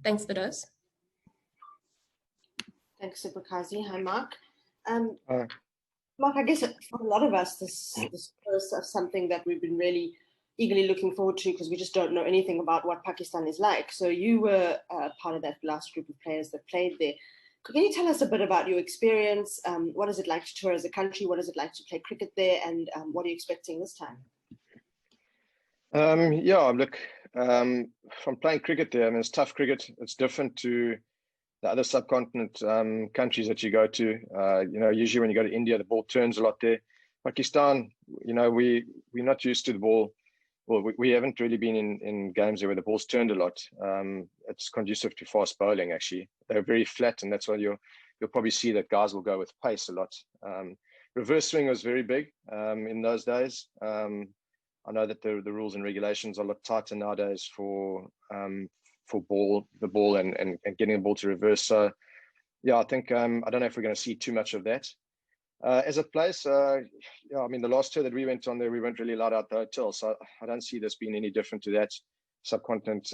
Thanks, Fidos. Thanks, Superkazi. Hi, Mark. Hi. Mark, I guess for a lot of us, this is something that we've been really eagerly looking forward to because we just don't know anything about what Pakistan is like. So you were part of that last group of players that played there. Can you tell us a bit about your experience? What is it like to tour as a country? What is it like to play cricket there? And what are you expecting this time? Yeah, look, from playing cricket there, I mean, it's tough cricket. It's different to the other subcontinent countries that you go to. Usually when you go to India, the ball turns a lot there. Pakistan, we're not used to the ball. Well, we haven't really been in games there where the ball's turned a lot. It's conducive to fast bowling, actually. They're very flat, and that's why you'll probably see that guys will go with pace a lot. Reverse swing was very big in those days. I know that the rules and regulations are a lot tighter nowadays for the ball and getting the ball to reverse. So, yeah, I think I don't know if we're going to see too much of that. As a place, I mean, the last tour that we went on there, we weren't really allowed out the hotel. So I don't see this being any different to that subcontinent.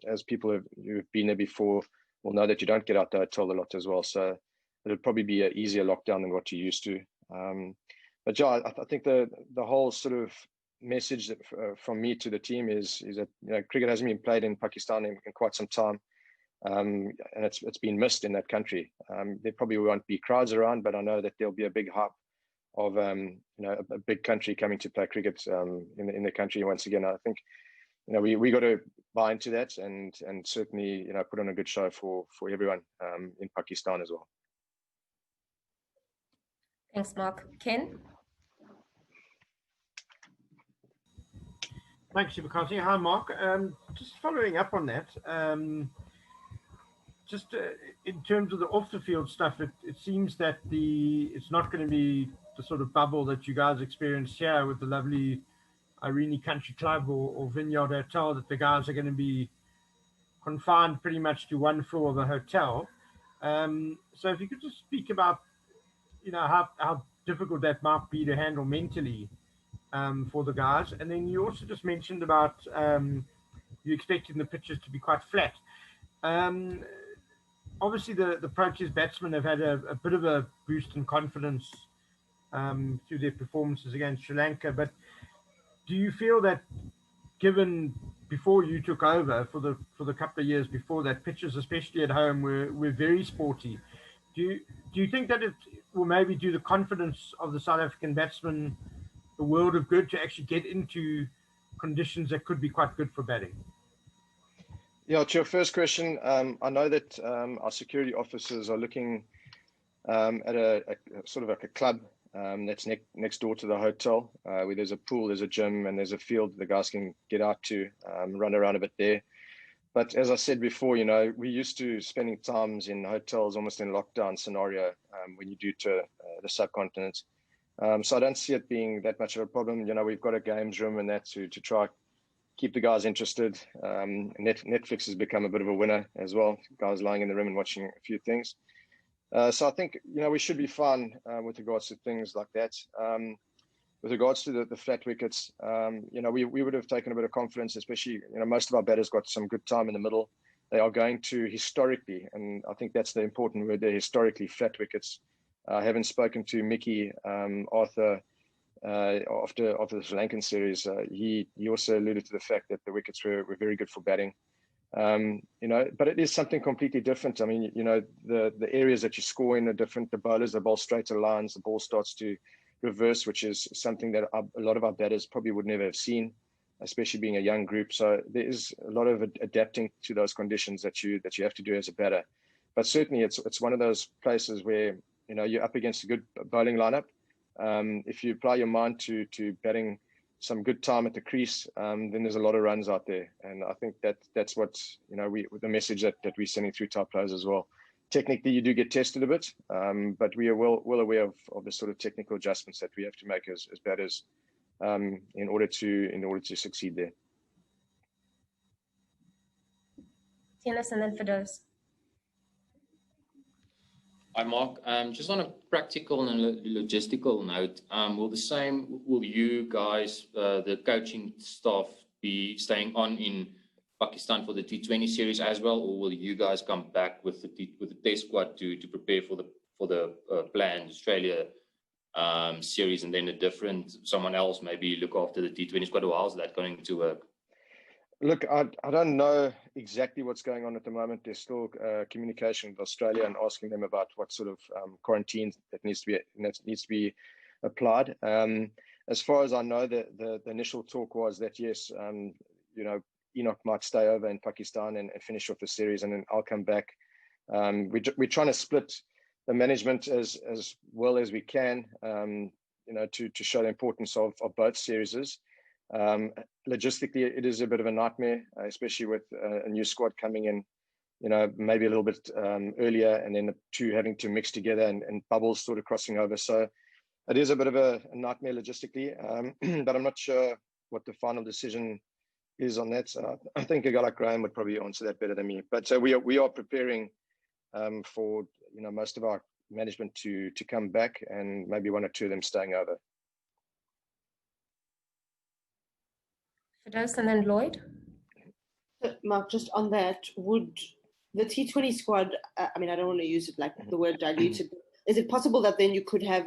As people who've been there before will know that you don't get out the hotel a lot as well. So it'll probably be an easier lockdown than what you're used to. But yeah, I think the whole sort of message that, from me to the team is that cricket hasn't been played in Pakistan in quite some time. And it's been missed in that country. There probably won't be crowds around, but I know that there'll be a big hype of a big country coming to play cricket in the country once again. I think we got to buy into that and certainly put on a good show for everyone in Pakistan as well. Thanks, Mark. Ken? Thanks, Superkazi. Hi, Mark. Just following up on that. Just in terms of the off-the-field stuff, it seems that it's not going to be the sort of bubble that you guys experienced here with the lovely Irene Country Club or Vineyard Hotel, that the guys are going to be confined pretty much to one floor of a hotel. So if you could just speak about, how difficult that might be to handle mentally for the guys. And then you also just mentioned about you expecting the pitches to be quite flat. Obviously, the Proteas batsmen have had a bit of a boost in confidence through their performances against Sri Lanka. But do you feel that, given before you took over for the couple of years before that, pitches, especially at home, were very sporty? Do you think that it will maybe do the confidence of the South African batsmen a world of good to actually get into conditions that could be quite good for batting? Yeah, to your first question, I know that our security officers are looking at a sort of like a club that's next door to the hotel, where there's a pool, there's a gym, and there's a field the guys can get out to, run around a bit there. But as I said before, we're used to spending times in hotels almost in lockdown scenario when you do to the subcontinent. So I don't see it being that much of a problem. We've got a games room and that to try keep the guys interested. Netflix has become a bit of a winner as well. Guys lying in the room and watching a few things. So I think, we should be fine with regards to things like that. With regards to the flat wickets, we would have taken a bit of confidence, especially, most of our batters got some good time in the middle. They are going to historically, and I think that's the important word there, historically flat wickets. I haven't spoken to Mickey Arthur after the Sri Lankan series. He also alluded to the fact that the wickets were very good for batting. But it is something completely different. I mean, the areas that you score in are different. The bowlers, the ball straighter lines, the ball starts to reverse, which is something that a lot of our batters probably would never have seen, especially being a young group. So there is a lot of adapting to those conditions that you have to do as a batter. But certainly it's one of those places where, you're up against a good bowling lineup. If you apply your mind to batting some good time at the crease, then there's a lot of runs out there. And I think that's what, the message that we're sending through to our players as well. Technically, you do get tested a bit, but we are well aware of the sort of technical adjustments that we have to make as batters in order to succeed there. Kallis and then Fidos. Hi, Mark. Just on a practical and logistical note, will you guys, the coaching staff, be staying on in Pakistan for the T20 series as well, or will you guys come back with the test squad to prepare for the planned Australia series, and then someone else maybe look after the T20 squad? Or how's that going to work? Look, I don't know exactly what's going on at the moment. There's still communication with Australia and asking them about what sort of quarantine that needs to be applied. As far as I know, the initial talk was that yes, Enoch might stay over in Pakistan and finish off the series, and then I'll come back. We're trying to split the management as well as we can, to show the importance of both series. Logistically, it is a bit of a nightmare, especially with a new squad coming in, maybe a little bit earlier, and then the two having to mix together and bubbles sort of crossing over. So it is a bit of a nightmare logistically, but I'm not sure what the final decision is on that. So I think a guy like Graham would probably answer that better than me. But we are preparing for most of our management to come back, and maybe one or two of them staying over. Firdous and then Lloyd. Mark, just on that, would the T20 squad, I don't want to use it like the word diluted, is it possible that then you could have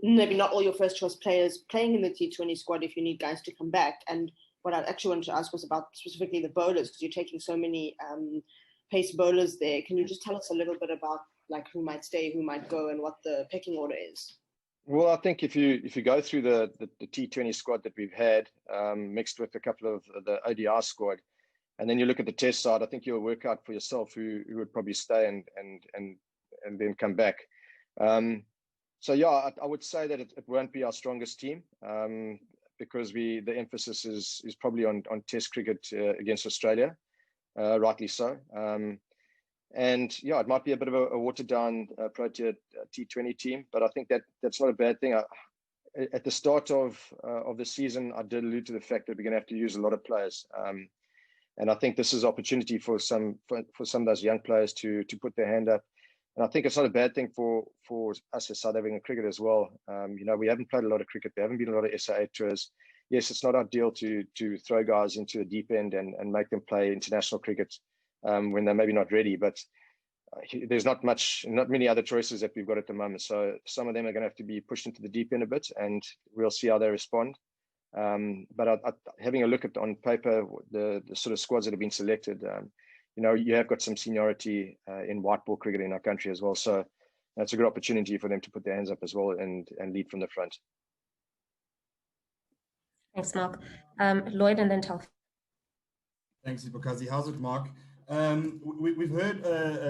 maybe not all your first choice players playing in the T20 squad if you need guys to come back? And what I actually wanted to ask was about specifically the bowlers, because you're taking so many pace bowlers there. Can you just tell us a little bit about like who might stay, who might go, and what the pecking order is? Well, I think if you go through the T20 squad that we've had, mixed with a couple of the ODI squad, and then you look at the test side, I think you'll work out for yourself who would probably stay and then come back. So yeah, I would say that it won't be our strongest team, because the emphasis is probably on Test cricket against Australia, rightly so. And yeah, it might be a bit of a watered down Protea T20 team, but I think that's not a bad thing. At the start of the season, I did allude to the fact that we're going to have to use a lot of players, and I think this is opportunity for some of those young players to put their hand up. And I think it's not a bad thing for us as South African cricket as well. We haven't played a lot of cricket. There haven't been a lot of SAA tours. Yes, it's not ideal to throw guys into the deep end and make them play international cricket when they're maybe not ready. But there's not many other choices that we've got at the moment. So some of them are going to have to be pushed into the deep end a bit, and we'll see how they respond. But having a look at on paper the sort of squads that have been selected, you have got some seniority in white ball cricket in our country as well. So that's a good opportunity for them to put their hands up as well and lead from the front. Thanks, Mark. Lloyd and then Tauf. Thanks, Ipokazi. How's it, Mark? We've heard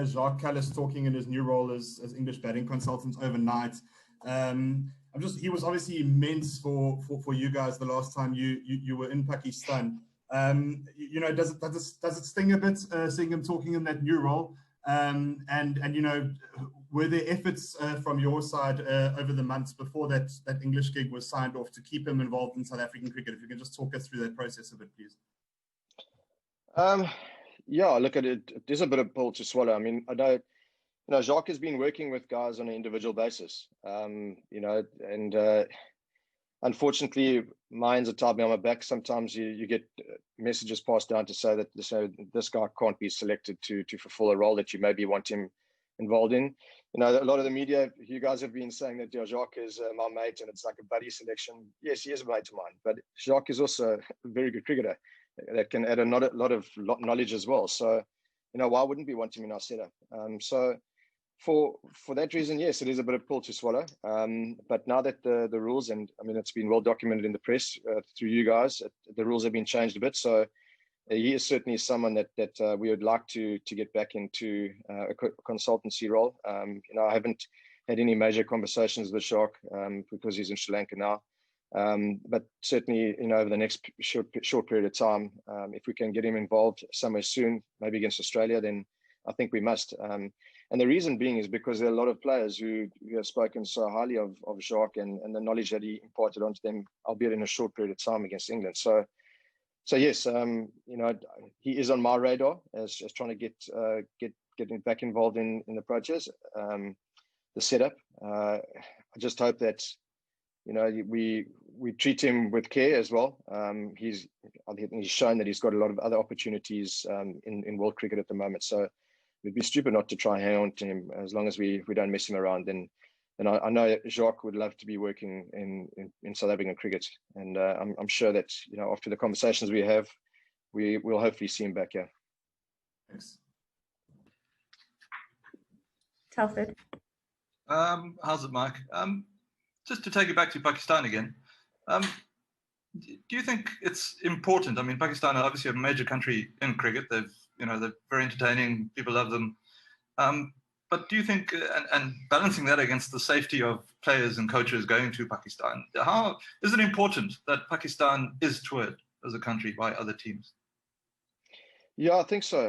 Jacques Kallis talking in his new role as English batting consultant overnight. He was obviously immense for you guys the last time you were in Pakistan. Does it sting a bit seeing him talking in that new role? And were there efforts from your side over the months before that English gig was signed off to keep him involved in South African cricket? If you can just talk us through that process a bit, please. Yeah, look at it. There's a bit of pill to swallow. I mean, I know, Jacques has been working with guys on an individual basis, and unfortunately, minds are tied behind my back. Sometimes you get messages passed down to say that this guy can't be selected to fulfill a role that you maybe want him involved in. A lot of the media, you guys have been saying that Jacques is my mate and it's like a buddy selection. Yes, he is a mate of mine, but Jacques is also a very good cricketer that can add a lot of knowledge as well. So, why wouldn't we want him in our setup? So for that reason, yes, it is a bit of pill to swallow. But now that the rules, and I mean, it's been well documented in the press through you guys, the rules have been changed a bit. So he is certainly someone that we would like to get back into a consultancy role. I haven't had any major conversations with Jacques because he's in Sri Lanka now. But certainly, over the next short period of time, if we can get him involved somewhere soon, maybe against Australia, then I think we must. And the reason being is because there are a lot of players who have spoken so highly of Jacques and the knowledge that he imparted onto them, albeit in a short period of time against England. So yes, he is on my radar as trying to get back involved in the Proteas, the setup. I just hope that we treat him with care as well. He's shown that he's got a lot of other opportunities in world cricket at the moment. So we'd be stupid not to try and hang on to him as long as we don't mess him around. And I know Jacques would love to be working in South African cricket, and I'm sure that after the conversations we have, we'll hopefully see him back here. Thanks. Telford. How's it, Mike? Just to take it back to Pakistan again, do you think it's important? I mean, Pakistan are obviously a major country in cricket. They're very entertaining. People love them. But do you think, and balancing that against the safety of players and coaches going to Pakistan, how is it important that Pakistan is toured as a country by other teams? Yeah, I think so.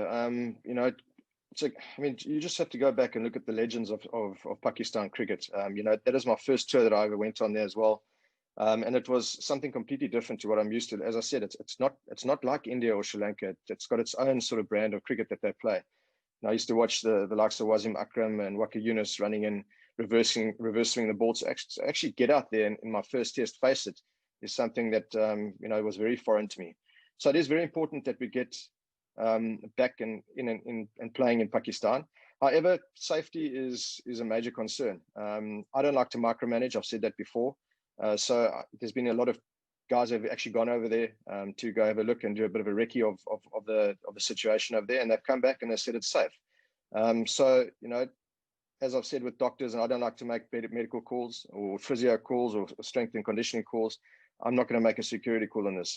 It's like, I mean, you just have to go back and look at the legends of Pakistan cricket. That is my first tour that I ever went on there as well. And it was something completely different to what I'm used to. As I said, it's not like India or Sri Lanka. It's got its own sort of brand of cricket that they play. And I used to watch the likes of Wasim Akram and Waqar Younis running in, reversing the ball. To actually get out there in my first test, face it, is something that was very foreign to me. So it is very important that we get back in playing in Pakistan. However, safety is a major concern. I don't like to micromanage. I've said that before. So there's been a lot of guys have actually gone over there to go have a look and do a bit of a recce of the situation over there, and they've come back and they said it's safe. So as I've said with doctors, and I don't like to make medical calls or physio calls or strength and conditioning calls. I'm not going to make a security call on this.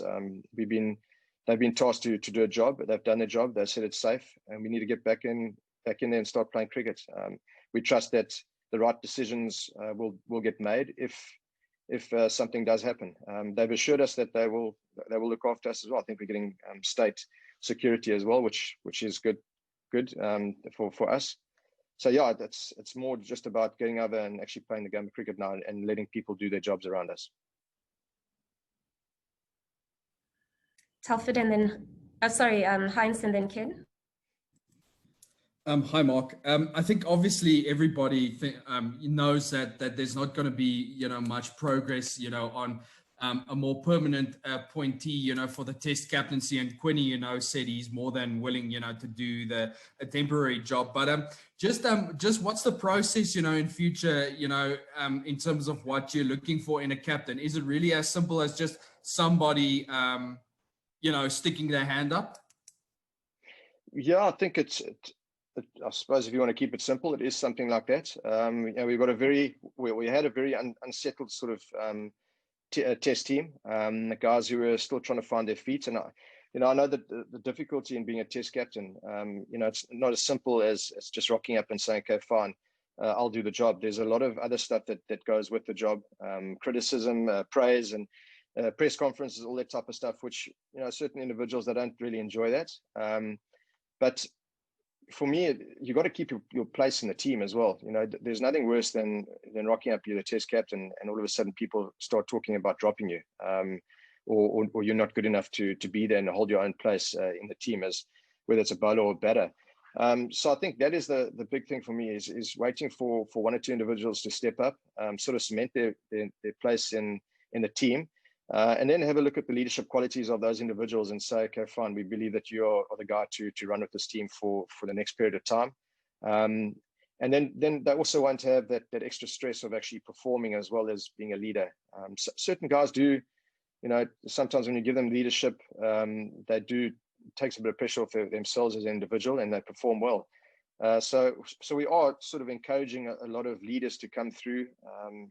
They've been tasked to do a job. They've done their job. They said it's safe, and we need to get back in there and start playing cricket. We trust that the right decisions will get made if something does happen. They've assured us that they will look after us as well. I think we're getting state security as well, which is good for us. So yeah, it's more just about getting over and actually playing the game of cricket now and letting people do their jobs around us. Telford and then, Heinz and then Ken. Hi, Mark. I think obviously everybody knows that there's not going to be, much progress, on a more permanent appointee, for the test captaincy. And Quinny, said he's more than willing, to do a temporary job. But just what's the process, in future, in terms of what you're looking for in a captain? Is it really as simple as just somebody, sticking their hand up? Yeah, I think I suppose if you want to keep it simple, it is something like that. We've got we had a very unsettled sort of test team, the guys who were still trying to find their feet. And I know that the difficulty in being a test captain, it's not as simple as just rocking up and saying, okay, fine, I'll do the job. There's a lot of other stuff that goes with the job, criticism, praise, and press conferences, all that type of stuff, which, certain individuals, they don't really enjoy that. But for me, you got to keep your place in the team as well. There's nothing worse than rocking up, you're the test captain, and all of a sudden people start talking about dropping you, or you're not good enough to be there and hold your own place in the team, as whether it's a bowler or a batter. So I think that is the big thing for me is waiting for one or two individuals to step up, sort of cement their place in the team. And then have a look at the leadership qualities of those individuals and say, okay, fine, we believe that you are the guy to run with this team for the next period of time. And then they also won't have that extra stress of actually performing as well as being a leader. Certain guys do, sometimes when you give them leadership, they do takes a bit of pressure off themselves as an individual, and they perform well. So we are sort of encouraging a lot of leaders to come through.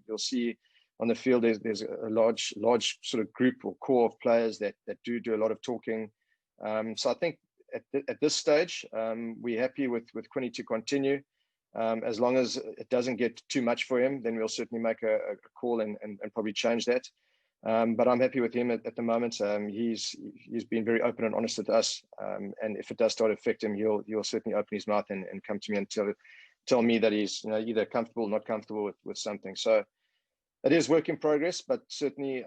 You'll see on the field, there's a large sort of group or core of players that do a lot of talking. So I think at this stage, we're happy with Quinny to continue. As long as it doesn't get too much for him, then we'll certainly make a call and probably change that. But I'm happy with him at the moment. He's been very open and honest with us. And if it does start to affect him, he'll certainly open his mouth and come to me and tell me that he's either comfortable or not comfortable with something. So it is work in progress, but certainly,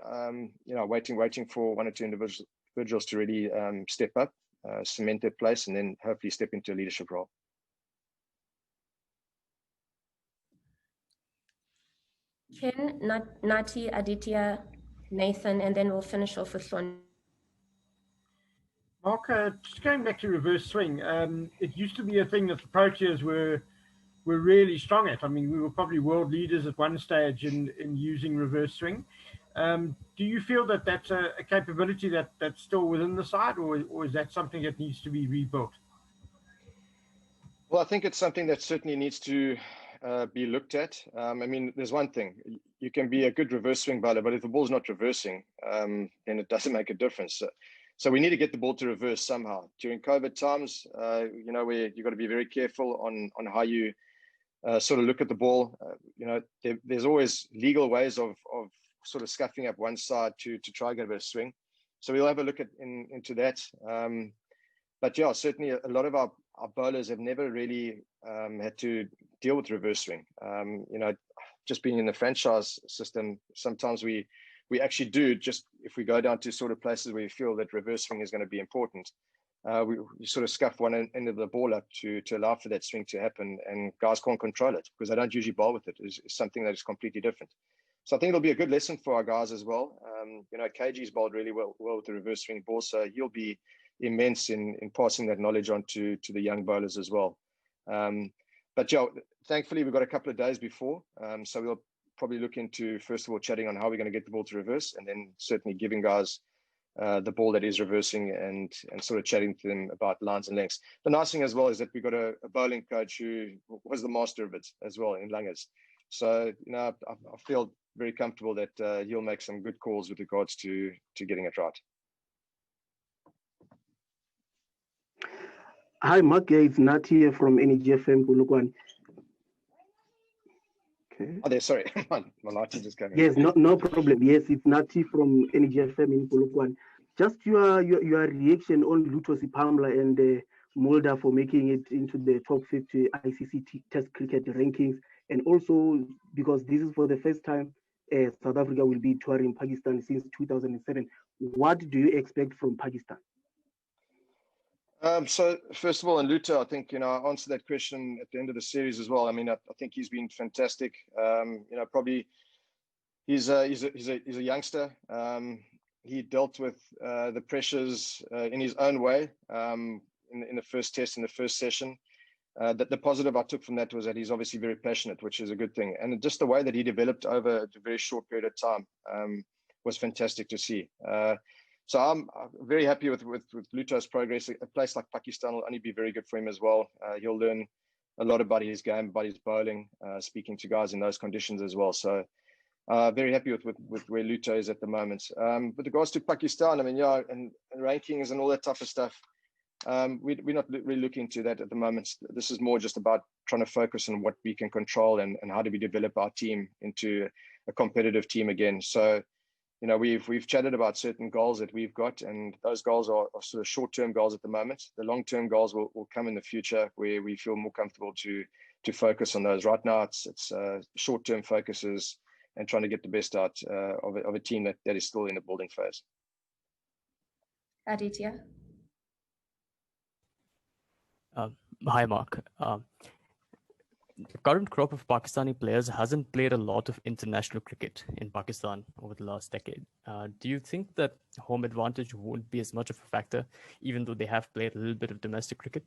waiting for one or two individuals to really step up, cement their place, and then hopefully step into a leadership role. Ken, Nati, Aditya, Nathan, and then we'll finish off with Sean. Mark, just going back to reverse swing, it used to be a thing that the Proteas were really strong at. I mean, we were probably world leaders at one stage in using reverse swing. Do you feel that that's a capability that's still within the side, or is that something that needs to be rebuilt? Well, I think it's something that certainly needs to be looked at. I mean, there's one thing. You can be a good reverse swing bowler, but if the ball's not reversing, then it doesn't make a difference. So we need to get the ball to reverse somehow. During COVID times, you know, where you've got to be very careful on how you sort of look at the ball. You know, there's always legal ways of sort of scuffing up one side to try and get a bit of swing. So we'll have a look into that. But yeah, certainly a lot of our bowlers have never really had to deal with reverse swing. You know, just being in the franchise system, sometimes we actually do, just if we go down to sort of places where we feel that reverse swing is going to be important, we sort of scuff one end of the ball up to allow for that swing to happen, and guys can't control it because they don't usually bowl with it. It's something that is completely different. So I think it'll be a good lesson for our guys as well. You know, KG's bowled really well with the reverse swing ball, so he'll be immense in passing that knowledge on to the young bowlers as well. But yeah, thankfully we've got a couple of days before, so we'll probably look into, first of all, chatting on how we're going to get the ball to reverse, and then certainly giving guys the ball that is reversing and sort of chatting to them about lines and lengths. The nice thing as well is that we've got a bowling coach who was the master of it as well in Langers. So, you know, I feel very comfortable that he'll make some good calls with regards to getting it right. Hi, Mark. It's Nat here from NEGFM Polokwane. Okay. Oh, there. Sorry, my lights just came in. Yes, no problem. Yes, it's Nati from NEGFM in Polokwane. Just your reaction on Lutosi Pamla and Mulder for making it into the top 50 ICC Test cricket rankings, and also because this is for the first time South Africa will be touring Pakistan since 2007. What do you expect from Pakistan? So first of all, in Luto, I think, you know, I answered that question at the end of the series as well. I mean, I think he's been fantastic. You know, probably he's a youngster. He dealt with the pressures in his own way in the first test, in the first session. The positive I took from that was that he's obviously very passionate, which is a good thing. And just the way that he developed over a very short period of time was fantastic to see. So I'm very happy with Luto's progress. A place like Pakistan will only be very good for him as well. He'll learn a lot about his game, about his bowling, speaking to guys in those conditions as well. So very happy with where Luto is at the moment. With regards to Pakistan, I mean, yeah, and rankings and all that type of stuff, we're not really looking into that at the moment. This is more just about trying to focus on what we can control and how do we develop our team into a competitive team again. So, you know, we've chatted about certain goals that we've got, and those goals are sort of short-term goals at the moment. The long-term goals will come in the future, where we feel more comfortable to focus on those. Right now, it's short-term focuses and trying to get the best out of a team that is still in the building phase. Aditya. Hi, Mark. The current crop of Pakistani players hasn't played a lot of international cricket in Pakistan over the last decade. Do you think that home advantage won't be as much of a factor, even though they have played a little bit of domestic cricket?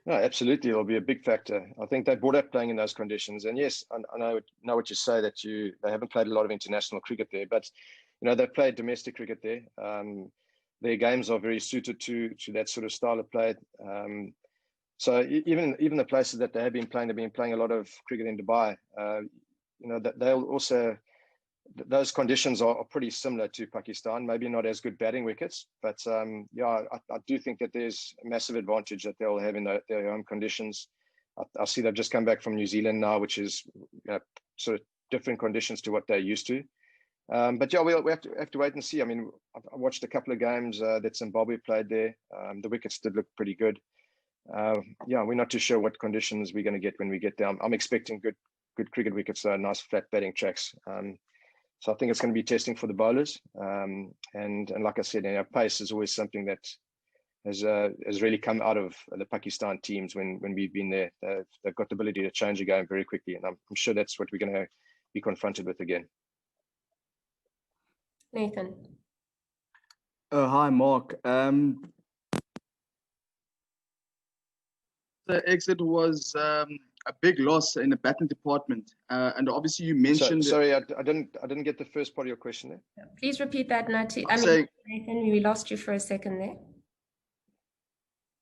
No, absolutely. It'll be a big factor. I think they brought up playing in those conditions. And yes, I know what you say, that they haven't played a lot of international cricket there, but, you know, they've played domestic cricket there. Their games are very suited to that sort of style of play. So even the places that they have been playing, they've been playing a lot of cricket in Dubai. You know, that they'll also, those conditions are pretty similar to Pakistan. Maybe not as good batting wickets, but yeah, I do think that there's a massive advantage that they'll have in their home conditions. I see they've just come back from New Zealand now, which is, you know, sort of different conditions to what they're used to. But yeah, we have to wait and see. I mean, I watched a couple of games that Zimbabwe played there. The wickets did look pretty good. Yeah, we're not too sure what conditions we're going to get when we get down. I'm expecting good cricket wickets, nice flat batting tracks. So I think it's going to be testing for the bowlers. And like I said, you know, pace is always something that has really come out of the Pakistan teams when we've been there. They've got the ability to change a game very quickly, and I'm sure that's what we're going to be confronted with again. Nathan. Hi, Mark. The exit was a big loss in the batting department, and obviously you mentioned. Sorry, I didn't get the first part of your question there. Please repeat that, Nati. Nathan, we lost you for a second there.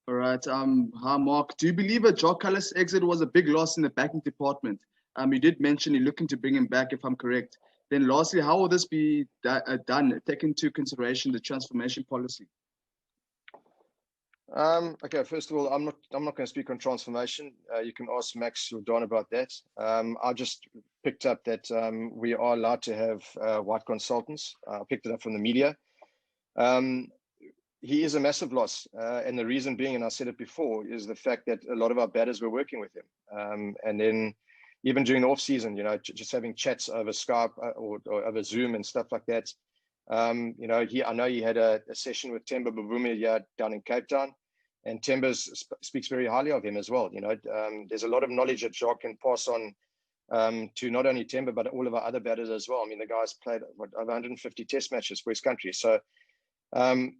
All right. Hi, Mark. Do you believe a Jock Kallis exit was a big loss in the batting department? You did mention you're looking to bring him back, if I'm correct. Then lastly, how will this be done, taking into consideration the transformation policy? Okay, first of all, I'm not going to speak on transformation. You can ask Max or Don about that. I just picked up that we are allowed to have white consultants. I picked it up from the media. He is a massive loss, and the reason being, and I said it before, is the fact that a lot of our batters were working with him, and then even during the off season, just having chats over Skype or over Zoom and stuff like that. I know he had a session with Temba Bavuma here down in Cape Town, and Temba speaks very highly of him as well. There's a lot of knowledge that Jacques can pass on to not only Temba but all of our other batters as well. I mean, the guy's played over 150 Test matches for his country, so. The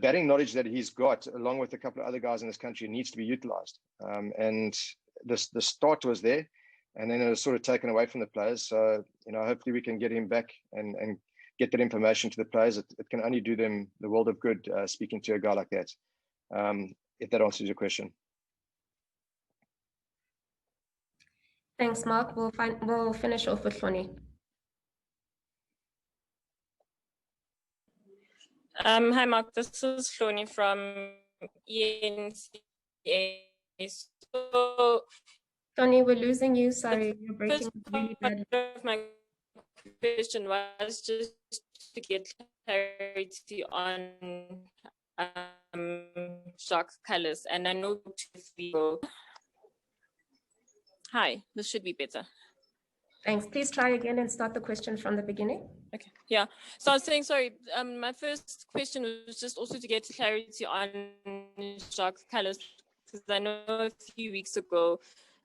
batting knowledge that he's got, along with a couple of other guys in this country, needs to be utilized. And the start was there, and then it was sort of taken away from the players. So, hopefully we can get him back and get that information to the players. It can only do them the world of good speaking to a guy like that, if that answers your question. Thanks, Mark. We'll finish off with Hloni. Hi, Mark. This is Hloni from ENCA. So, Hloni, we're losing you. Sorry, you're breaking really bad. My question was just to get clarity on Jacques Kallis, and I know Hi, this should be better. Thanks. Please try again and start the question from the beginning. Okay. Yeah. So I was saying, sorry, my first question was just also to get clarity on Jacques Kallis, because I know a few weeks ago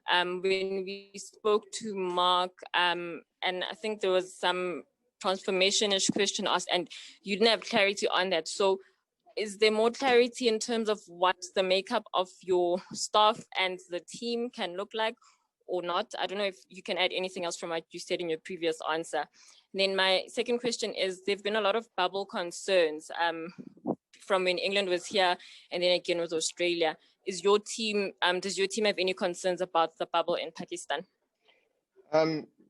when we spoke to Mark, and I think there was some transformation-ish question asked, and you didn't have clarity on that. So is there more clarity in terms of what the makeup of your staff and the team can look like, or not? I don't know if you can add anything else from what you said in your previous answer. And then my second question is, there've been a lot of bubble concerns from when England was here and then again with Australia. Does your team have any concerns about the bubble in Pakistan?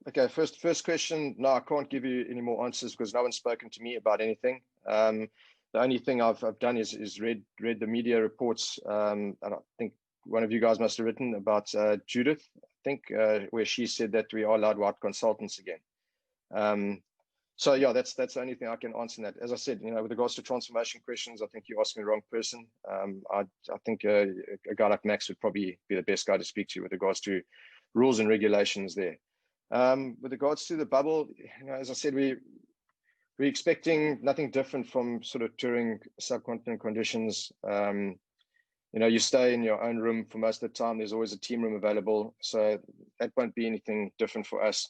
Okay, first question. No, I can't give you any more answers because no one's spoken to me about anything. The only thing I've done is read the media reports, and I think one of you guys must have written about Judith, I think, where she said that we are allowed white consultants again. So yeah, that's the only thing I can answer that. As I said, with regards to transformation questions, I think you're asking the wrong person. I think a guy like Max would probably be the best guy to speak to with regards to rules and regulations there. With regards to the bubble, as I said, we're expecting nothing different from sort of touring subcontinent conditions. You stay in your own room for most of the time. There's always a team room available, so that won't be anything different for us.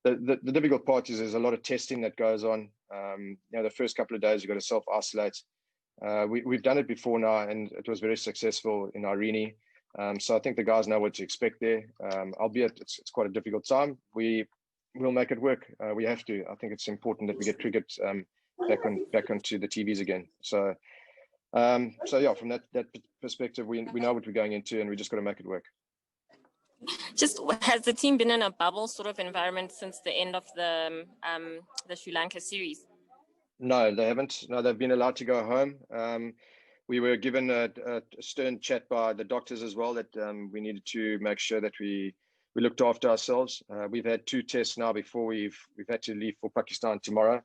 The difficult part is there's a lot of testing that goes on. The first couple of days you've got to self-isolate. We've done it before now, and it was very successful in Irene. So I think the guys know what to expect there. Albeit it's quite a difficult time. We'll make it work. We have to. I think it's important that we get cricket back onto the TVs again. So yeah, from that perspective, we know what we're going into, and we just got to make it work. Just, has the team been in a bubble sort of environment since the end of the Sri Lanka series? No, they haven't. No, they've been allowed to go home. We were given a stern chat by the doctors as well that we needed to make sure that we looked after ourselves. We've had 2 tests now before we've had to leave for Pakistan tomorrow.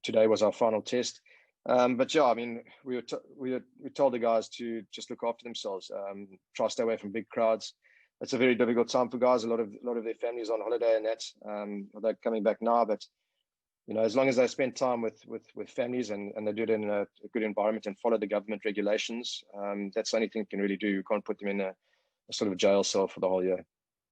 Today was our final test. But yeah, I mean, we told the guys to just look after themselves, try to stay away from big crowds. It's a very difficult time for guys. A lot of their families on holiday and that. They're coming back now, but as long as they spend time with families and they do it in a good environment and follow the government regulations, that's the only thing you can really do. You can't put them in a sort of jail cell for the whole year.